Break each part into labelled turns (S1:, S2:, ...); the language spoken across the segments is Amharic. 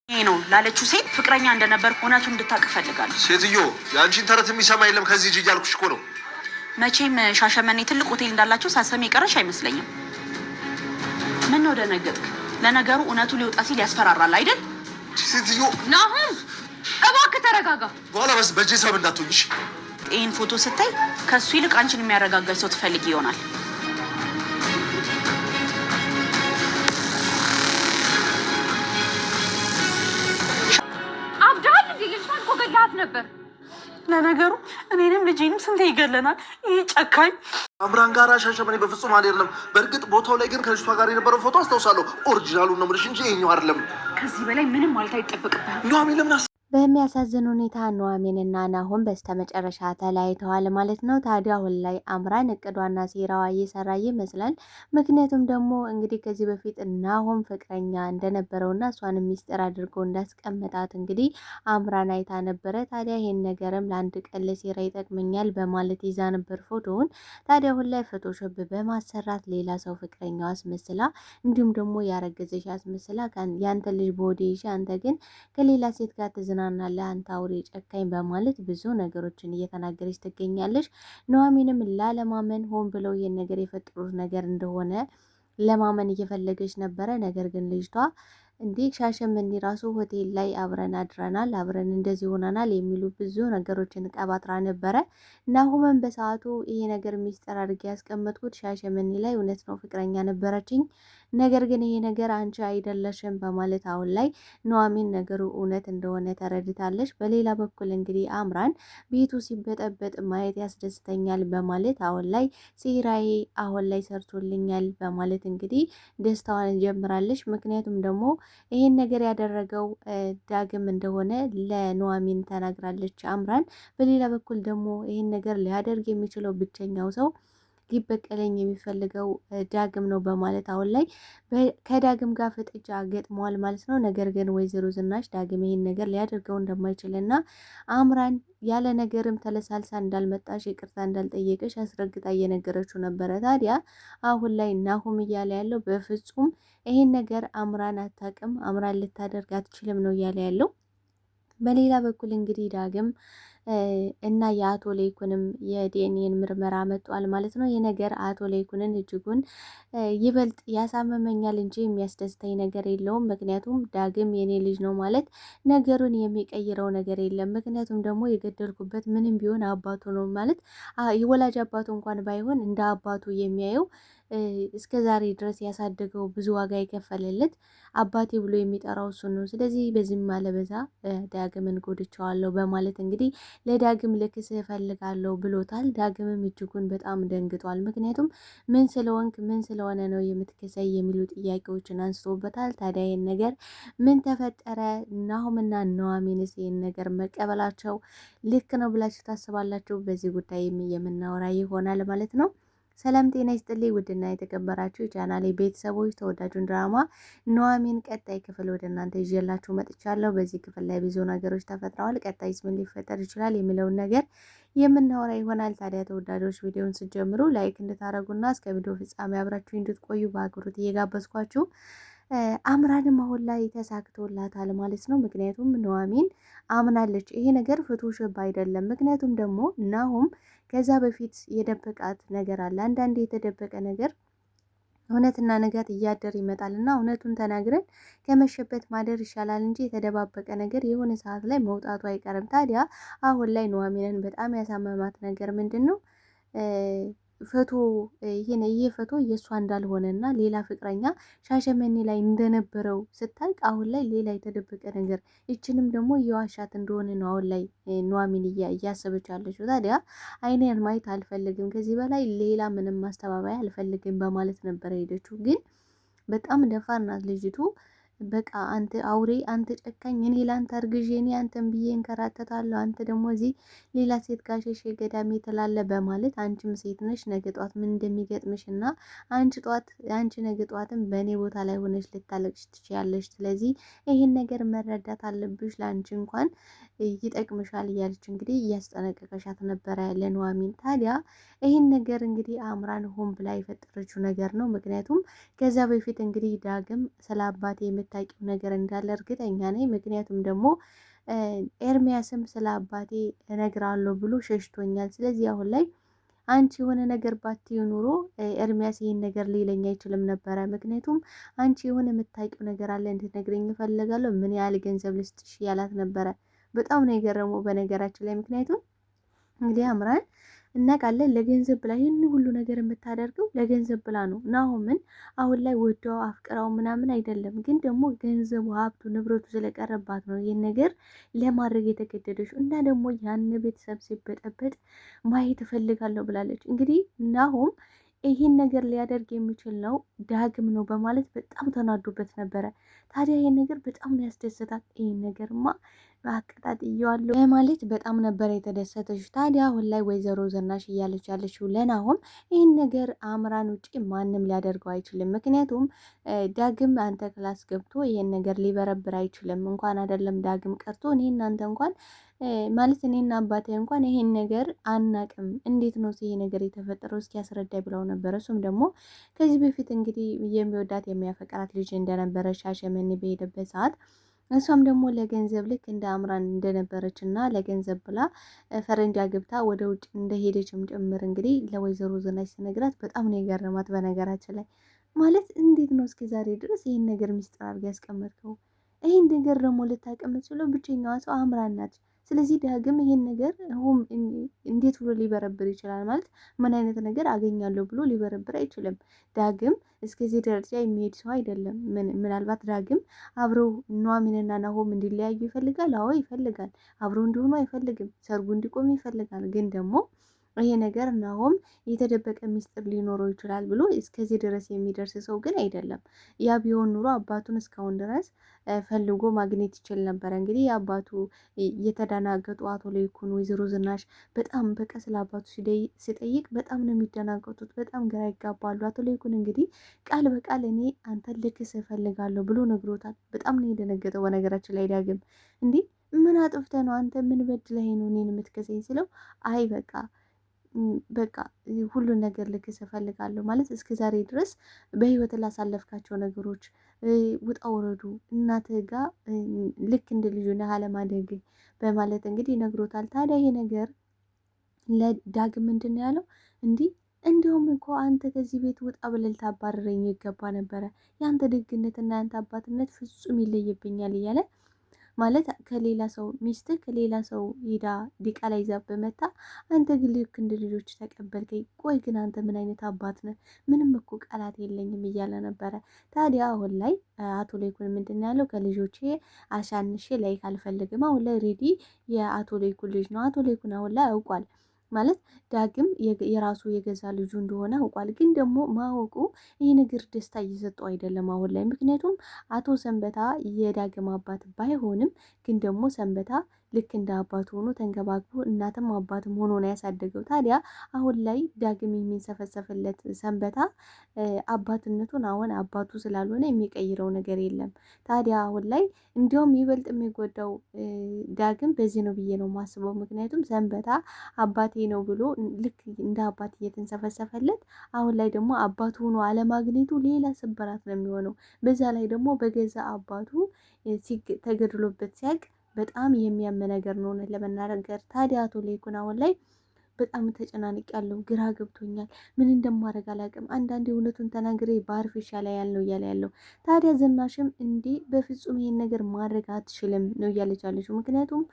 S1: ይሄ ነው ላለችው ሴት ፍቅረኛ እንደነበር እውነቱን እንድታውቅ እፈልጋለሁ።
S2: ሴትዮ የአንቺን ተረት የሚሰማ የለም ከዚህ እጅ እያልኩሽ እኮ ነው።
S1: መቼም ሻሸመኔ ትልቅ ሆቴል እንዳላቸው ሳሰሚ የቀረሽ አይመስለኝም። ምን ነው ደነገጥክ? ለነገሩ እውነቱ ሊወጣ ሲል ያስፈራራል አይደል?
S2: ሴትዮ
S3: ናሁም እባክህ ተረጋጋ።
S2: በኋላ በእጄ ሰብ እንዳትሆኝሽ።
S1: ይህን ፎቶ ስታይ ከሱ ይልቅ አንቺን የሚያረጋጋኝ ሰው ትፈልጊ ይሆናል።
S3: አብዳል እንዴ? ልጅቷን እኮ ገላት ነበር።
S1: ለነገሩ እኔንም ልጄንም ስንት ይገለናል ይህ ጨካኝ።
S2: አምራን ጋር ሻሸመኔ በፍጹም አልሄድንም። በእርግጥ ቦታው ላይ ግን ከልጅቷ ጋር የነበረው ፎቶ አስታውሳለሁ። ኦሪጂናሉን ነው የምልሽ እንጂ ይኸኛው አይደለም።
S1: ከዚህ በላይ ምንም ማለት አይጠበቅብህም።
S2: ኑሐሚን ለምን
S4: በሚያሳዝን ሁኔታ ኑሐሚንና ናሆም በስተመጨረሻ ተለያይተዋል ማለት ነው። ታዲያ አሁን ላይ አምራን እቅዷና ሴራዋ እየሰራ ይመስላል። ምክንያቱም ደግሞ እንግዲህ ከዚህ በፊት ናሆም ፍቅረኛ እንደነበረውና እሷን ሚስጥር አድርጎ እንዳስቀመጣት እንግዲህ አምራን አይታ ነበረ። ታዲያ ይሄን ነገርም ለአንድ ቀን ለሴራ ይጠቅመኛል በማለት ይዛ ነበር ፎቶውን። ታዲያ አሁን ላይ ፎቶሾፕ በማሰራት ሌላ ሰው ፍቅረኛው አስመስላ እንዲሁም ደግሞ ያረገዘሽ አስመስላ ያንተ ልጅ በወዴ ይዤ አንተ ግን ከሌላ ሴት ጋር ናለ አንተ አውሬ ጨካኝ በማለት ብዙ ነገሮችን እየተናገረች ትገኛለች። ኑሐሚንም ላለማመን ሆን ብለው ይሄን ነገር የፈጠሩት ነገር እንደሆነ ለማመን እየፈለገች ነበረ። ነገር ግን ልጅቷ እንዴ ሻሸመኔ ራሱ ሆቴል ላይ አብረን አድረናል፣ አብረን እንደዚህ ሆነናል የሚሉ ብዙ ነገሮችን ቀባጥራ ነበረ። ናሆምን በሰዓቱ ይሄ ነገር ሚስጥር አድርጌ ያስቀመጥኩት ሻሸመኔ ላይ እውነት ነው ፍቅረኛ ነበረችኝ፣ ነገር ግን ይሄ ነገር አንቺ አይደለሽም በማለት አሁን ላይ ኑሐሚን ነገሩ እውነት እንደሆነ ተረድታለች። በሌላ በኩል እንግዲህ አምራን ቤቱ ሲበጠበጥ ማየት ያስደስተኛል በማለት አሁን ላይ ሴራዬ አሁን ላይ ሰርቶልኛል በማለት እንግዲህ ደስታዋን ጀምራለች። ምክንያቱም ደግሞ ይሄን ነገር ያደረገው ዳግም እንደሆነ ለኑሐሚን ተናግራለች አምራን። በሌላ በኩል ደግሞ ይሄን ነገር ሊያደርግ የሚችለው ብቸኛው ሰው ሊበቀለኝ የሚፈልገው ዳግም ነው በማለት አሁን ላይ ከዳግም ጋር ፍጥጫ ገጥመዋል ማለት ነው። ነገር ግን ወይዘሮ ዝናሽ ዳግም ይሄን ነገር ሊያደርገው እንደማይችልና አምራን ያለ ነገርም ተለሳልሳ እንዳልመጣሽ ይቅርታ እንዳልጠየቀሽ አስረግጣ እየነገረችው ነበረ። ታዲያ አሁን ላይ ናሆም እያለ ያለው በፍጹም ይሄን ነገር አምራን አታውቅም፣ አምራን ልታደርግ አትችልም ነው እያለ ያለው። በሌላ በኩል እንግዲህ ዳግም እና የአቶ ለይኩንም የዲኤንኤን ምርመራ መጧል ማለት ነው። ይህ ነገር አቶ ለይኩንን እጅጉን ይበልጥ ያሳመመኛል እንጂ የሚያስደስተኝ ነገር የለውም። ምክንያቱም ዳግም የኔ ልጅ ነው ማለት ነገሩን የሚቀይረው ነገር የለም። ምክንያቱም ደግሞ የገደልኩበት ምንም ቢሆን አባቱ ነው ማለት የወላጅ አባቱ እንኳን ባይሆን እንደ አባቱ የሚያየው እስከ ዛሬ ድረስ ያሳደገው ብዙ ዋጋ የከፈለለት አባቴ ብሎ የሚጠራው እሱን ነው። ስለዚህ በዚህም አለበዛ ዳግምን ጎድቼዋለሁ በማለት እንግዲህ ለዳግም ልክስህ እፈልጋለሁ ብሎታል። ዳግምም እጅጉን በጣም ደንግጧል። ምክንያቱም ምን ስለሆንክ ምን ስለሆነ ነው የምትከሰይ የሚሉ ጥያቄዎችን አንስቶበታል። ታዲያ ይህን ነገር ምን ተፈጠረ? ናሆምና ኑሐሚንስ ይህን ነገር መቀበላቸው ልክ ነው ብላችሁ ታስባላችሁ? በዚህ ጉዳይ የምናወራ ይሆናል ማለት ነው። ሰላም ጤና ይስጥልኝ ውድና የተከበራችሁ የቻናሌ ቤተሰቦች፣ ተወዳጁን ድራማ ኑሐሚን ቀጣይ ክፍል ወደ እናንተ ይዤላችሁ መጥቻለሁ። በዚህ ክፍል ላይ ብዙ ነገሮች ተፈጥረዋል። ቀጣይስ ምን ሊፈጠር ይችላል የሚለውን ነገር የምናወራ ይሆናል። ታዲያ ተወዳጆች ቪዲዮውን ስትጀምሩ ላይክ እንድታረጉና እስከ ቪዲዮ ፍጻሜ አብራችሁ እንድትቆዩ በአክብሮት እየጋበዝኳችሁ አምራንም አሁን ላይ ተሳክቶላታል ማለት ነው። ምክንያቱም ኑሐሚን አምናለች ይሄ ነገር ፎቶሾፕ አይደለም። ምክንያቱም ደግሞ ናሆም ከዛ በፊት የደበቃት ነገር አለ። አንዳንድ የተደበቀ ነገር እውነትና ንጋት እያደር ይመጣል እና እውነቱን ተናግረን ከመሸበት ማደር ይሻላል እንጂ የተደባበቀ ነገር የሆነ ሰዓት ላይ መውጣቱ አይቀርም። ታዲያ አሁን ላይ ኑሐሚንን በጣም ያሳመማት ነገር ምንድን ነው? ፎቶ ይሄ ፎቶ የእሷ እንዳልሆነና ሌላ ፍቅረኛ ሻሸመኔ ላይ እንደነበረው ስታውቅ አሁን ላይ ሌላ የተደበቀ ነገር ይችንም ደግሞ የዋሻት እንደሆነ ነው አሁን ላይ ኑሐሚን እያሰበች ያለችው። ታዲያ አይኔን ማየት አልፈልግም፣ ከዚህ በላይ ሌላ ምንም ማስተባበያ አልፈልግም በማለት ነበረ ሄደችው። ግን በጣም ደፋር ናት ልጅቱ። በቃ አንተ አውሬ፣ አንተ ጨካኝ፣ እኔ ላንተ አርግዤ እኔ አንተን ብዬ እንከራተታለሁ፣ አንተ ደግሞ እዚህ ሌላ ሴት ጋር ሸሼ ገዳሜ ትላለህ በማለት አንቺም ሴት ነሽ፣ ነገ ጧት ምን እንደሚገጥምሽ እና አንቺ ነገ ጧትም በእኔ ቦታ ላይ ሆነሽ ልታለቅሽ ትችያለሽ። ስለዚህ ይህን ነገር መረዳት አለብሽ፣ ለአንቺ እንኳን ይጠቅምሻል እያለች እንግዲህ እያስጠነቀቀሻት ነበረ ለኑሐሚን። ታዲያ ይህን ነገር እንግዲህ አምራን ሆን ብላ የፈጠረችው ነገር ነው። ምክንያቱም ከዛ በፊት እንግዲህ ዳግም ስለ አባቴ የምታውቂው ነገር እንዳለ እርግጠኛ ነኝ። ምክንያቱም ደግሞ ኤርሚያስም ስለ አባቴ እነግራለሁ ብሎ ሸሽቶኛል። ስለዚህ አሁን ላይ አንቺ የሆነ ነገር ባትዪ ኑሮ ኤርሚያስ ይሄን ነገር ሊለኝ አይችልም ነበረ። ምክንያቱም አንቺ የሆነ የምታውቂው ነገር አለ እንድትነግረኝ እፈልጋለሁ፣ ምን ያህል ገንዘብ ልስጥሽ ያላት ነበረ። በጣም ነው የገረመው በነገራችን ላይ። ምክንያቱም እንግዲህ አምራን እናውቃለን ለገንዘብ ብላ ይህን ሁሉ ነገር የምታደርገው ለገንዘብ ብላ ነው። ናሆምን አሁን ላይ ወደው አፍቅራው ምናምን አይደለም፣ ግን ደግሞ ገንዘቡ፣ ሀብቱ፣ ንብረቱ ስለቀረባት ነው ይህን ነገር ለማድረግ የተገደደችው። እና ደግሞ ያን ቤተሰብ ሲበጠበጥ ማየት እፈልጋለሁ ብላለች። እንግዲህ ናሆም ይህን ነገር ሊያደርግ የሚችል ነው ዳግም ነው በማለት በጣም ተናዶበት ነበረ። ታዲያ ይህን ነገር በጣም ነው ያስደሰታት። ይህን ነገርማ አቀጣጥየዋለሁ በማለት በጣም ነበረ የተደሰተች። ታዲያ አሁን ላይ ወይዘሮ ዝናሽ እያለች ያለችው ለናሆም ይህን ነገር አምራን ውጪ ማንም ሊያደርገው አይችልም። ምክንያቱም ዳግም አንተ ክላስ ገብቶ ይህን ነገር ሊበረብር አይችልም። እንኳን አይደለም ዳግም ቀርቶ እኔ እናንተ እንኳን ማለት እኔና አባቴ እንኳን ይሄን ነገር አናቅም፣ እንዴት ነው ይሄ ነገር የተፈጠረው እስኪ ያስረዳይ ብለው ነበር። እሱም ደግሞ ከዚህ በፊት እንግዲህ የሚወዳት የሚያፈቅራት ልጅ እንደነበረ ሻሸመኔ በሄደበት ሰዓት እሷም ደግሞ ለገንዘብ ልክ እንደ አምራን እንደነበረች እና ለገንዘብ ብላ ፈረንጅ አግብታ ወደ ውጭ እንደሄደችም ጭምር እንግዲህ ለወይዘሮ ዝናሽ ስነግራት በጣም ነው የገረማት። በነገራችን ላይ ማለት እንዴት ነው እስከ ዛሬ ድረስ ይህን ነገር ሚስጥር አድርጋ ያስቀመጥከው? ይህን ነገር ደግሞ ልታውቅ የምትችለው ብቸኛዋ ሰው አምራን ናት። ስለዚህ ዳግም ይሄን ነገር እንዴት ብሎ ሊበረብር ይችላል? ማለት ምን አይነት ነገር አገኛለሁ ብሎ ሊበረብር አይችልም። ዳግም እስከዚህ ደረጃ የሚሄድ ሰው አይደለም። ምናልባት ዳግም አብረው ኑሐሚንና ናሆም እንዲለያዩ ይፈልጋል። አዎ ይፈልጋል። አብረው እንዲሆኑ አይፈልግም። ሰርጉ እንዲቆም ይፈልጋል። ግን ደግሞ ይሄ ነገር ናሆም የተደበቀ ሚስጥር ሊኖረው ይችላል ብሎ እስከዚህ ድረስ የሚደርስ ሰው ግን አይደለም። ያ ቢሆን ኑሮ አባቱን እስካሁን ድረስ ፈልጎ ማግኘት ይችል ነበረ። እንግዲህ የአባቱ የተደናገጡ አቶ ለይኩን ወይዘሮ ዝናሽ በጣም በቃ ስለ አባቱ ሲጠይቅ በጣም ነው የሚደናገጡት። በጣም ግራ ይጋባሉ። አቶ ለይኩን እንግዲህ ቃል በቃል እኔ አንተን ልክስ እፈልጋለሁ ብሎ ነግሮታል። በጣም ነው የደነገጠው። በነገራችን ላይ ዳግም እንዲህ ምን አጥፍተህ ነው አንተ ምን በድለህ ነው እኔን የምትከሰኝ ስለው አይ በቃ ሁሉን ነገር ልክስ እፈልጋለሁ ማለት እስከ ዛሬ ድረስ በህይወት ላሳለፍካቸው ነገሮች ውጣ ውረዱ እናትህ ጋር ልክ እንደ ልጁ ነህ አለማደግ በማለት እንግዲህ ይነግሮታል። ታዲያ ይሄ ነገር ለዳግም ምንድን ነው ያለው? እንዲሁም እኮ አንተ ከዚህ ቤት ውጣ ብለህ ልታባረረኝ ይገባ ነበረ። ያንተ ደግነትና ያንተ አባትነት ፍጹም ይለይብኛል እያለ ማለት ከሌላ ሰው ሚስትህ ከሌላ ሰው ሄዳ ዲቃላ ይዛ በመታ አንተ ግን ልክ እንደ ልጆች ተቀበልከኝ። ቆይ ግን አንተ ምን አይነት አባት ነህ? ምንም እኮ ቃላት የለኝም እያለ ነበረ። ታዲያ አሁን ላይ አቶ ለይኩን ምንድን ነው ያለው? ከልጆቼ አሻንሼ ላይክ አልፈልግም። አሁን ላይ ሬዲ የአቶ ለይኩን ልጅ ነው። አቶ ለይኩን አሁን ላይ አውቋል ማለት ዳግም የራሱ የገዛ ልጁ እንደሆነ አውቋል። ግን ደግሞ ማወቁ ይህ ነገር ደስታ እየሰጠው አይደለም አሁን ላይ። ምክንያቱም አቶ ሰንበታ የዳግም አባት ባይሆንም ግን ደግሞ ሰንበታ ልክ እንደ አባቱ ሆኖ ተንከባክቦ እናትም አባትም ሆኖ ነው ያሳደገው። ታዲያ አሁን ላይ ዳግም የሚንሰፈሰፍለት ሰንበታ አባትነቱን አሁን አባቱ ስላልሆነ የሚቀይረው ነገር የለም። ታዲያ አሁን ላይ እንዲያውም ይበልጥ የሚጎዳው ዳግም በዚህ ነው ብዬ ነው የማስበው። ምክንያቱም ሰንበታ አባቴ ነው ብሎ ልክ እንደ አባት እየተንሰፈሰፈለት አሁን ላይ ደግሞ አባቱ ሆኖ አለማግኘቱ ሌላ ስብራት ነው የሚሆነው። በዛ ላይ ደግሞ በገዛ አባቱ ተገድሎበት ሲያቅ በጣም የሚያም ነገር ነው ለመናገር። ታዲያ አቶ ለይኩን አሁን ላይ በጣም ተጨናንቅ ያለው ግራ ገብቶኛል፣ ምን እንደማደርግ አላውቅም። አንዳንዴ እውነቱን ተናግሬ ባርፍ ይሻላል ነው እያለ ያለው። ታዲያ ዝናሽም እንዲህ በፍጹም ይሄን ነገር ማድረግ አትችልም ነው እያለች ያለችው። ምክንያቱም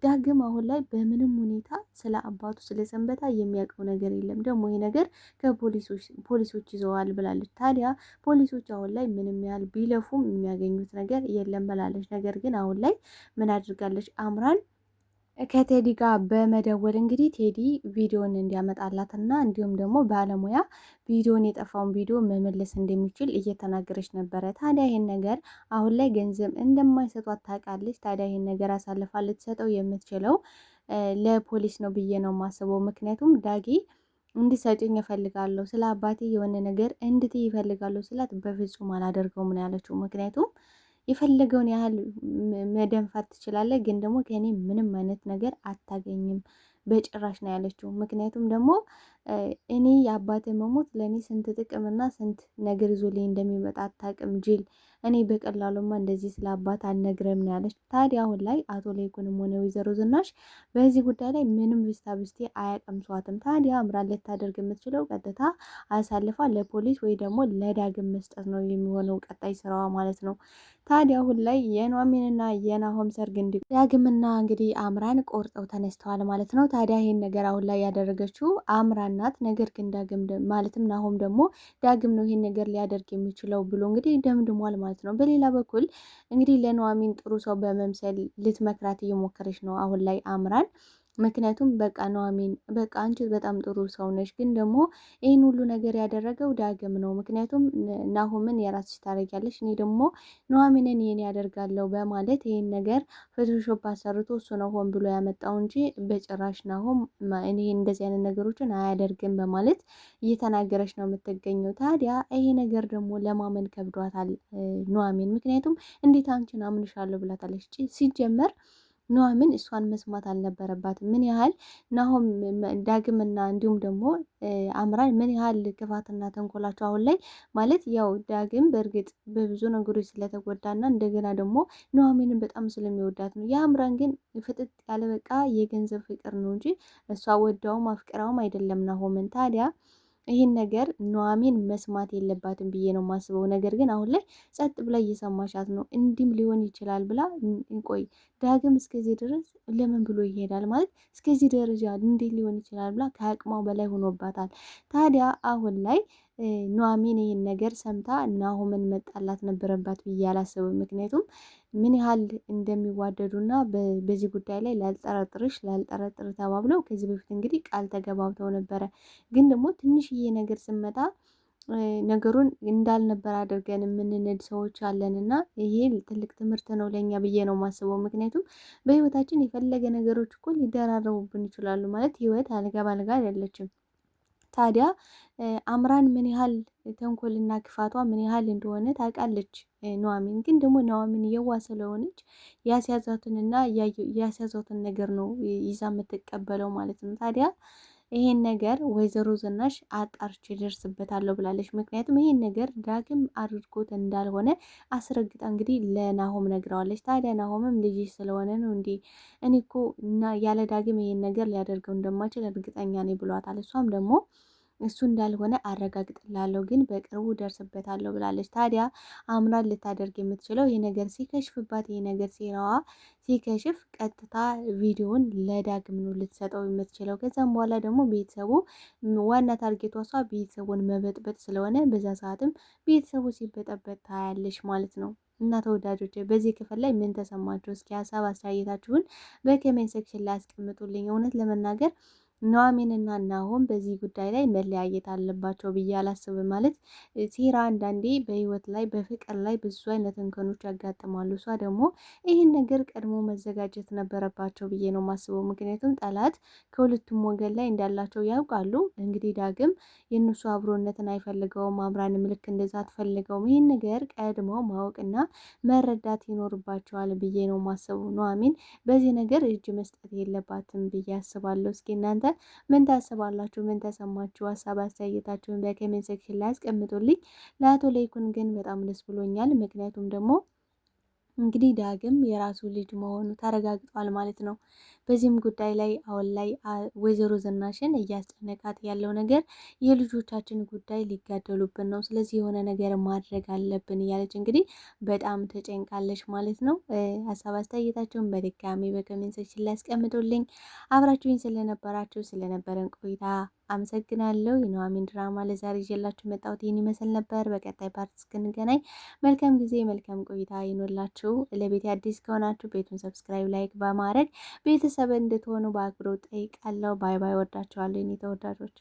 S4: ዳግም አሁን ላይ በምንም ሁኔታ ስለ አባቱ ስለ ሰንበታ የሚያውቀው ነገር የለም። ደግሞ ይሄ ነገር ከፖሊሶች ይዘዋል ብላለች። ታዲያ ፖሊሶች አሁን ላይ ምንም ያህል ቢለፉም የሚያገኙት ነገር የለም ብላለች። ነገር ግን አሁን ላይ ምን አድርጋለች አምራን ከቴዲ ጋር በመደወል እንግዲህ ቴዲ ቪዲዮን እንዲያመጣላትና እንዲሁም ደግሞ ባለሙያ ቪዲዮን የጠፋውን ቪዲዮ መመለስ እንደሚችል እየተናገረች ነበረ። ታዲያ ይሄን ነገር አሁን ላይ ገንዘብ እንደማይሰጧት ታውቃለች። ታዲያ ይሄን ነገር አሳልፋ ልትሰጠው የምትችለው ለፖሊስ ነው ብዬ ነው የማስበው። ምክንያቱም ዳጊ እንዲሰጭኝ እፈልጋለሁ፣ ስለ አባቴ የሆነ ነገር እንድትይ ይፈልጋለሁ ስላት በፍጹም አላደርገውም ነው ያለችው። ምክንያቱም የፈለገውን ያህል መደንፋት ትችላለህ፣ ግን ደግሞ ከእኔ ምንም አይነት ነገር አታገኝም በጭራሽ ነው ያለችው። ምክንያቱም ደግሞ እኔ የአባቴ መሞት ለእኔ ስንት ጥቅምና ስንት ነገር ይዞልኝ እንደሚመጣ አታውቅም ጅል። እኔ በቀላሉማ እንደዚህ ስለ አባት አልነግረም ነው ያለች። ታዲያ አሁን ላይ አቶ ለይኩንም ሆነ ወይዘሮ ዝናሽ በዚህ ጉዳይ ላይ ምንም ብስታ ብስቴ አያቀምሷትም። ታዲያ አምራን ልታደርግ የምትችለው ቀጥታ አሳልፋ ለፖሊስ ወይ ደግሞ ለዳግም መስጠት ነው የሚሆነው ቀጣይ ስራዋ ማለት ነው። ታዲያ አሁን ላይ የኑሐሚንና የናሆም ሰርግ ዳግምና እንግዲህ አምራን ቆርጠው ተነስተዋል ማለት ነው። ታዲያ ይሄን ነገር አሁን ላይ ያደረገችው አምራን ናት። ነገር ግን ዳግም ማለትም ናሆም ደግሞ ዳግም ነው ይሄን ነገር ሊያደርግ የሚችለው ብሎ እንግዲህ ደምድሟል ማለት ነው። በሌላ በኩል እንግዲህ ለኑሐሚን ጥሩ ሰው በመምሰል ልትመክራት እየሞከረች ነው አሁን ላይ አምራን። ምክንያቱም በቃ ኑሐሚን በቃ አንቺ በጣም ጥሩ ሰው ነሽ፣ ግን ደግሞ ይህን ሁሉ ነገር ያደረገው ዳግም ነው። ምክንያቱም ናሆምን የራስሽ ታደርጊያለሽ፣ እኔ ደግሞ ኑሐሚንን ይሄን ያደርጋለሁ በማለት ይህን ነገር ፎቶሾፕ አሰርቶ እሱ ነው ሆን ብሎ ያመጣው እንጂ በጭራሽ ናሆም እኔ እንደዚህ አይነት ነገሮችን አያደርግም በማለት እየተናገረች ነው የምትገኘው። ታዲያ ይሄ ነገር ደግሞ ለማመን ከብዷታል ኑሐሚን። ምክንያቱም እንዴት አንቺን አምንሻለሁ ብላታለች። ሲጀመር ኑሐሚን እሷን መስማት አልነበረባትም። ምን ያህል ናሆም ዳግምና እንዲሁም ደግሞ አምራን ምን ያህል ክፋትና ተንኮላቸው አሁን ላይ ማለት ያው ዳግም በእርግጥ በብዙ ነገሮች ስለተጎዳና እንደገና ደግሞ ኑሐሚንን በጣም ስለሚወዳት ነው። የአምራን ግን ፍጥጥ ያለ በቃ የገንዘብ ፍቅር ነው እንጂ እሷ ወዳውም አፍቅራውም አይደለም ናሆምን። ታዲያ ይህን ነገር ኑሐሚን መስማት የለባትም ብዬ ነው የማስበው። ነገር ግን አሁን ላይ ጸጥ ብላ እየሰማሻት ነው። እንዲህም ሊሆን ይችላል ብላ ቆይ ዳግም እስከዚህ ድረስ ለምን ብሎ ይሄዳል ማለት እስከዚህ ደረጃ እንዴት ሊሆን ይችላል ብላ ከአቅሟ በላይ ሆኖባታል። ታዲያ አሁን ላይ ኑሐሚን ይህን ነገር ሰምታ ናሆምን መጣላት ነበረባት ብዬ አላስብም። ምክንያቱም ምን ያህል እንደሚዋደዱና በዚህ ጉዳይ ላይ ላልጠረጥር ተባብለው ከዚህ በፊት እንግዲህ ቃል ተገባብተው ነበረ። ግን ደግሞ ትንሽዬ ነገር ስመጣ ነገሩን እንዳልነበር አድርገን የምንነድ ሰዎች አለን እና ይሄ ትልቅ ትምህርት ነው ለእኛ ብዬ ነው የማስበው። ምክንያቱም በህይወታችን የፈለገ ነገሮች እኮ ሊደራረቡብን ይችላሉ። ማለት ህይወት አልጋ ባልጋ አይደለችም። ታዲያ አምራን ምን ያህል ተንኮልና ክፋቷ ምን ያህል እንደሆነ ታውቃለች ኑሐሚን። ግን ደግሞ ኑሐሚን የዋ ስለሆነች ያስያዛትንና ያስያዛትን ነገር ነው ይዛ የምትቀበለው ማለት ነው። ታዲያ ይሄን ነገር ወይዘሮ ዝናሽ አጣርቼ ደርስበታለሁ ብላለች። ምክንያቱም ይሄን ነገር ዳግም አድርጎት እንዳልሆነ አስረግጣ እንግዲህ ለናሆም ነግረዋለች። ታዲያ ናሆምም ልጅሽ ስለሆነ ነው እንዲ እኔ እኮ ያለ ዳግም ይሄን ነገር ሊያደርገው እንደማይችል እርግጠኛ ነኝ ብሏታል። እሷም ደግሞ እሱ እንዳልሆነ አረጋግጥላለሁ፣ ግን በቅርቡ ደርስበታለሁ ብላለች። ታዲያ አምራን ልታደርግ የምትችለው ይህ ነገር ሲከሽፍባት፣ ይህ ነገር ሴራዋ ሲከሽፍ ቀጥታ ቪዲዮውን ለዳግም ነው ልትሰጠው የምትችለው። ከዛም በኋላ ደግሞ ቤተሰቡ ዋና ታርጌቷ እሷ ቤተሰቡን መበጥበጥ ስለሆነ በዛ ሰዓትም ቤተሰቡ ሲበጠበጥ ታያለሽ ማለት ነው። እና ተወዳጆች በዚህ ክፍል ላይ ምን ተሰማችሁ? እስኪ ሀሳብ አስተያየታችሁን በኮሜንት ሴክሽን ላይ አስቀምጡልኝ። እውነት ለመናገር ኑሐሚንና ናሆም በዚህ ጉዳይ ላይ መለያየት አለባቸው ብዬ አላስብም። ማለት ሴራ አንዳንዴ በህይወት ላይ በፍቅር ላይ ብዙ አይነት እንከኖች ያጋጥማሉ። እሷ ደግሞ ይህን ነገር ቀድሞ መዘጋጀት ነበረባቸው ብዬ ነው የማስበው። ምክንያቱም ጠላት ከሁለቱም ወገን ላይ እንዳላቸው ያውቃሉ። እንግዲህ ዳግም የእነሱ አብሮነትን አይፈልገውም፣ አምራንም ልክ እንደዛ አትፈልገውም። ይህን ነገር ቀድሞ ማወቅና መረዳት ይኖርባቸዋል ብዬ ነው የማስበው። ኑሐሚን በዚህ ነገር እጅ መስጠት የለባትም ብዬ አስባለሁ። እስኪ እናንተ ምን ታስባላችሁ? ምን ተሰማችሁ? ሀሳብ አስተያየታችሁን በኮሜንት ሴክሽን ላይ አስቀምጡልኝ። ለአቶ ለይኩን ግን በጣም ደስ ብሎኛል። ምክንያቱም ደግሞ እንግዲህ ዳግም የራሱ ልጅ መሆኑ ተረጋግጧል ማለት ነው። በዚህም ጉዳይ ላይ አሁን ላይ ወይዘሮ ዝናሽን እያስጨነቃት ያለው ነገር የልጆቻችን ጉዳይ ሊጋደሉብን ነው፣ ስለዚህ የሆነ ነገር ማድረግ አለብን እያለች እንግዲህ በጣም ተጨንቃለች ማለት ነው። ሀሳብ አስተያየታቸውን በድጋሚ በኮሜንት ሴክሽን ላይ አስቀምጡልኝ። አብራችሁኝ ስለነበረን ቆይታ አመሰግናለሁ። የኑሐሚን ድራማ ለዛሬ ይዤላችሁ መጣሁት ይህን ይመስል ነበር። በቀጣይ ፓርት እስክንገናኝ መልካም ጊዜ መልካም ቆይታ ይኖላችሁ። ለቤት አዲስ ከሆናችሁ ቤቱን ሰብስክራይብ፣ ላይክ በማድረግ ቤተሰብ እንድትሆኑ በአክብሮት ጠይቃለሁ። ባይ ባይ። ወዳችኋለሁ የኔ ተወዳጆች።